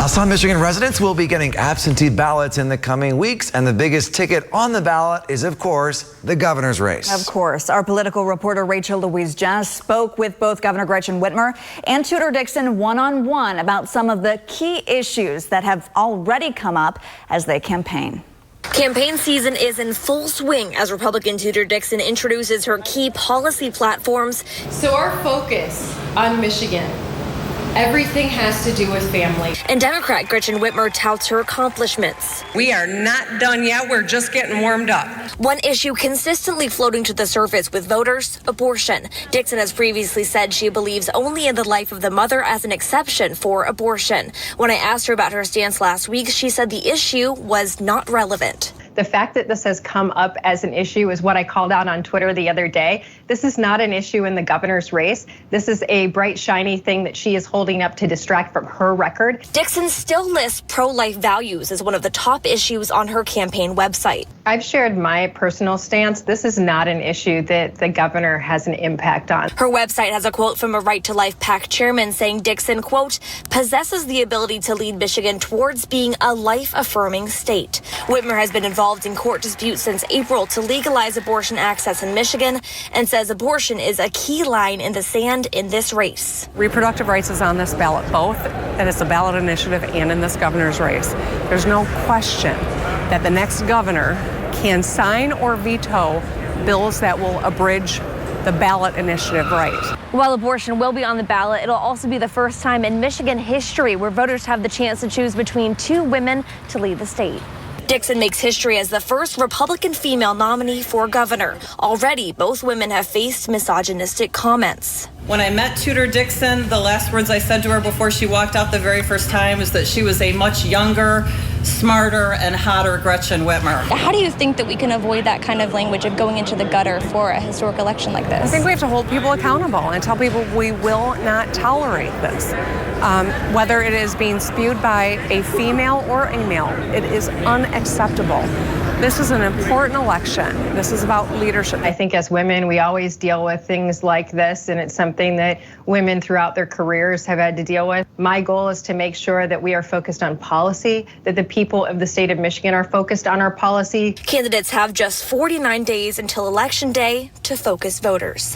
Some Michigan residents will be getting absentee ballots in the coming weeks, and the biggest ticket on the ballot is, of course, the governor's race. Of course. Our political reporter Rachel Louise Jess spoke with both Governor Gretchen Whitmer and Tudor Dixon one-on-one about some of the key issues that have already come up as they campaign. Campaign season is in full swing as Republican Tudor Dixon introduces her key policy platforms. So our focus on Michigan, everything has to do with family. And Democrat Gretchen Whitmer touts her accomplishments. We are not done yet. We're just getting warmed up. One issue consistently floating to the surface with voters, abortion. Dixon has previously said she believes only in the life of the mother as an exception for abortion. When I asked her about her stance last week, she said the issue was not relevant. The fact that this has come up as an issue is what I called out on Twitter the other day. This is not an issue in the governor's race. This is a bright, shiny thing that she is holding up to distract from her record. Dixon still lists pro-life values as one of the top issues on her campaign website. I've shared my personal stance. This is not an issue that the governor has an impact on. Her website has a quote from a Right to Life PAC chairman saying Dixon, quote, possesses the ability to lead Michigan towards being a life-affirming state. Whitmer has been involved in court disputes since April to legalize abortion access in Michigan and says abortion is a key line in the sand in this race. Reproductive rights is on this ballot, both, and it's a ballot initiative and in this governor's race. There's no question that the next governor can sign or veto bills that will abridge the ballot initiative right. While abortion will be on the ballot, it'll also be the first time in Michigan history where voters have the chance to choose between two women to lead the state. Dixon makes history as the first Republican female nominee for governor. Already, both women have faced misogynistic comments. When I met Tudor Dixon, the last words I said to her before she walked out the very first time is that she was a much younger, smarter, and hotter Gretchen Whitmer. How do you think that we can avoid that kind of language of going into the gutter for a historic election like this? I think we have to hold people accountable and tell people we will not tolerate this. Whether it is being spewed by a female or a male, it is unacceptable. This is an important election. This is about leadership. I think as women, we always deal with things like this, and it's something that women throughout their careers have had to deal with. My goal is to make sure that we are focused on policy, that the people of the state of Michigan are focused on our policy. Candidates have just 49 days until Election Day to focus voters.